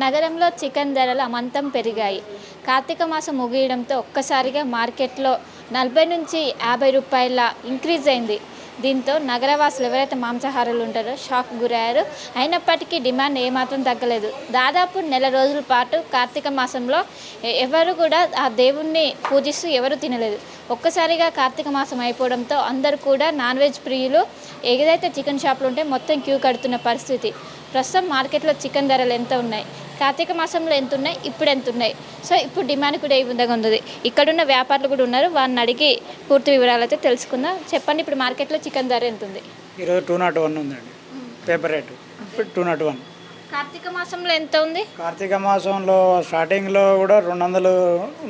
నగరంలో చికెన్ ధరలు అమాంతం పెరిగాయి. కార్తీక మాసం ముగియడంతో ఒక్కసారిగా మార్కెట్లో 40 నుంచి 50 రూపాయల ఇంక్రీజ్ అయింది. దీంతో నగరవాసులు ఎవరైతే మాంసాహారులు ఉంటారో షాక్ గురయ్యారు. అయినప్పటికీ డిమాండ్ ఏమాత్రం తగ్గలేదు. దాదాపు నెల రోజుల పాటు కార్తీక మాసంలో ఎవరు కూడా ఆ దేవుణ్ణి పూజిస్తూ ఎవరు తినలేదు. ఒక్కసారిగా కార్తీక మాసం అయిపోవడంతో అందరూ కూడా నాన్ వెజ్ ప్రియులు ఏదైతే చికెన్ షాపులు ఉంటే మొత్తం క్యూ కడుతున్న పరిస్థితి. ప్రస్తుతం మార్కెట్లో చికెన్ ధరలు ఎంత ఉన్నాయి, కార్తీక మాసంలో ఎంత ఉన్నాయి, ఇప్పుడు ఎంత ఉన్నాయి, సో ఇప్పుడు డిమాండ్ కూడా ఏ విధంగా ఉంది. ఇక్కడున్న వ్యాపారులు కూడా ఉన్నారు, వారిని అడిగి పూర్తి వివరాలు అయితే తెలుసుకుందాం. చెప్పండి, ఇప్పుడు మార్కెట్లో చికెన్ ధర ఎంత ఉంది? ఈరోజు 201 ఉందండి పేపర్ రేటు. ఇప్పుడు 201. కార్తీక మాసంలో ఎంత ఉంది? కార్తీక మాసంలో స్టార్టింగ్లో కూడా 200,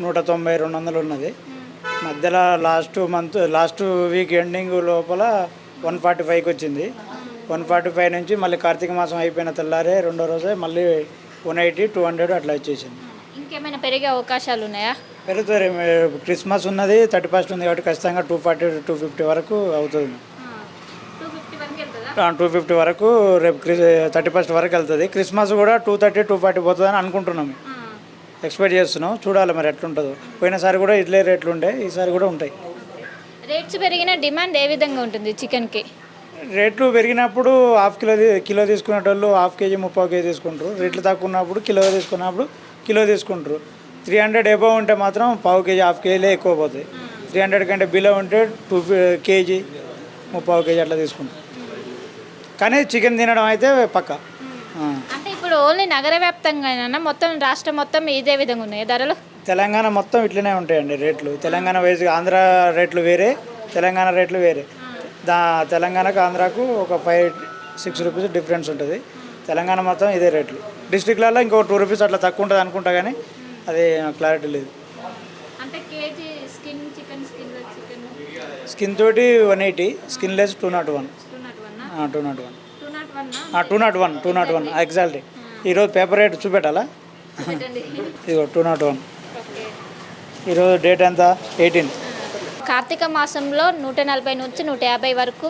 190, 200 ఉన్నది. మధ్యలో లాస్ట్ వీక్ ఎండింగ్ లోపల 145కి వచ్చింది. 145 నుంచి మళ్ళీ కార్తీక మాసం అయిపోయిన తెల్లారే రెండో రోజే మళ్ళీ 180, 200 అట్లా వచ్చేసింది. ఇంకేమైనా పెరిగే అవకాశాలు ఉన్నాయా? పెరుగుతుంది. క్రిస్మస్ ఉన్నది, 31st ఉంది కాబట్టి ఖచ్చితంగా 240, 250 వరకు అవుతుంది. 250 వరకు రేపు 31st వరకు వెళ్తుంది. క్రిస్మస్ కూడా 230, 240 పోతుందని అనుకుంటున్నాము, ఎక్స్పెక్ట్ చేస్తున్నాం. చూడాలి మరి ఎట్లుంటుందో. పోయినసారి కూడా ఇట్లే రేట్లు ఉండే, ఈసారి కూడా ఉంటాయి. రేట్స్ పెరిగిన డిమాండ్ ఏ విధంగా ఉంటుంది చికెన్కి? రేట్లు పెరిగినప్పుడు కిలో తీసుకునేటోళ్ళు హాఫ్ కేజీ 30 కేజీ తీసుకుంటారు. రేట్లు తక్కువ ఉన్నప్పుడు కిలో తీసుకుంటారు. 300 ఎబవ్ ఉంటే మాత్రం పావు కేజీ, హాఫ్ కేజీలే ఎక్కువ పోతాయి. 300 కంటే బిలో ఉంటే 2 కేజీ, 30 కేజీ అట్లా తీసుకుంటారు. కానీ చికెన్ తినడం అయితే పక్క. అంటే ఇప్పుడు ఓన్లీ నగర వ్యాప్తంగా మొత్తం రాష్ట్రం మొత్తం ఇదే విధంగా ఉన్నాయి ధరలు? తెలంగాణ మొత్తం ఇట్లనే ఉంటాయండి రేట్లు. తెలంగాణ వైజ్ ఆంధ్ర రేట్లు వేరే, తెలంగాణ రేట్లు వేరే. తెలంగాణకు ఆంధ్రాకు ఒక 5-6 రూపీస్ డిఫరెన్స్ ఉంటుంది. తెలంగాణ మొత్తం ఇదే రేట్లు. డిస్ట్రిక్ట్లలో ఇంకో 2 రూపీస్ అట్లా తక్కువ ఉంటుంది అనుకుంటా, కానీ అది క్లారిటీ లేదు. అంటే కేజీ స్కిన్ తోటి 180, స్కిన్ లెస్ 201. 201 ఎగ్జాక్ట్లీ. ఈరోజు పేపర్ రేట్ చూపెట్టాలా? ఇదిగో 201. ఈరోజు డేట్ ఎంత? 18. కార్తీక మాసంలో 140 నుంచి 150 వరకు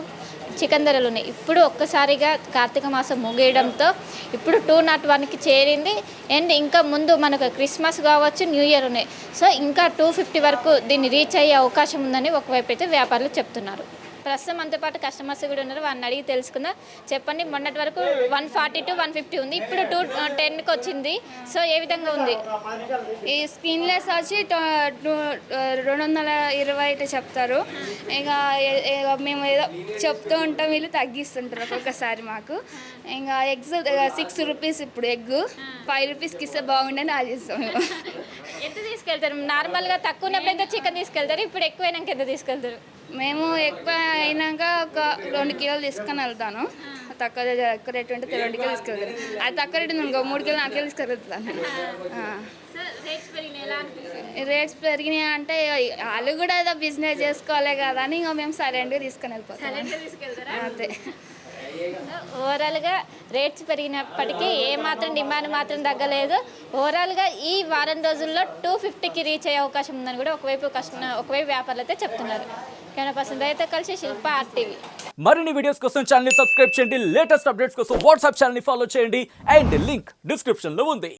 చికెన్ ధరలు ఉన్నాయి. ఇప్పుడు ఒక్కసారిగా కార్తీక మాసం ముగియడంతో ఇప్పుడు 201కి చేరింది. అండ్ ఇంకా ముందు మనకు క్రిస్మస్ కావచ్చు, న్యూ ఇయర్ ఉన్నాయి. సో ఇంకా 250 వరకు దీన్ని రీచ్ అయ్యే అవకాశం ఉందని ఒకవైపు అయితే వ్యాపారులు చెప్తున్నారు. ప్రస్తుతం మనతో పాటు కస్టమర్స్ కూడా ఉన్నారు, వారిని అడిగి తెలుసుకుందాం. చెప్పండి, మొన్నటి వరకు 140 to 150 ఉంది, ఇప్పుడు 210కి వచ్చింది. సో ఏ విధంగా ఉంది? ఈ స్కిన్లెస్ వచ్చి 220 చెప్తారు. ఇంకా మేము ఏదో చెప్తూ ఉంటాం, వీళ్ళు తగ్గిస్తుంటారు ఒక్కొక్కసారి మాకు. ఇంకా ఎగ్స్ 6 రూపీస్, ఇప్పుడు ఎగ్ 5 రూపీస్కి ఇస్తే బాగుండని ఆలోచిస్తాం. మేము ఎంత తీసుకెళ్తారు? నార్మల్గా తక్కువ ఉన్నప్పుడు చికెన్ తీసుకెళ్తారు, ఇప్పుడు ఎక్కువైనాక ఎంత తీసుకెళ్తారు? మేము ఎక్కువ అయినాక ఒక 2 కిలోలు తీసుకొని వెళ్తాను. ఎక్కువ రేట్ ఉంటే 2 కిలోలు తీసుకెళ్తాను. అది తక్కువ రేట్ ఉంది, ఇంకో 3 కిలోలు 4 కిలోలు తీసుకెళ్తాను. రేట్స్ పెరిగినాయి అంటే వాళ్ళు కూడా ఏదో బిజినెస్ చేసుకోవాలి కదా అని ఇంకా మేము సైలెంట్గా తీసుకొని వెళ్ళిపోతాం అంతే. ఓవరాల్గా రేట్స్ పెరిగినప్పటికీ ఏమాత్రం డిమాండ్ మాత్రం తగ్గలేదు. ఓవరాల్గా ఈ వారం రోజుల్లో 250కి రీచ్ అయ్యే అవకాశం ఉందని కూడా ఒకవైపు వ్యాపారులు అయితే చెప్తున్నారు. కెమెరా పర్సన్ అయితే కలిసి శిల్ప RTV. మరిన్ని వీడియోస్ కోసం ఛానల్ సబ్స్క్రైబ్ చేయండి. లేటెస్ట్ అప్డేట్స్ కోసం వాట్సాప్ ఛానల్ ఫాలో చేయండి. అండ్ లింక్ డిస్క్రిప్షన్లో ఉంది.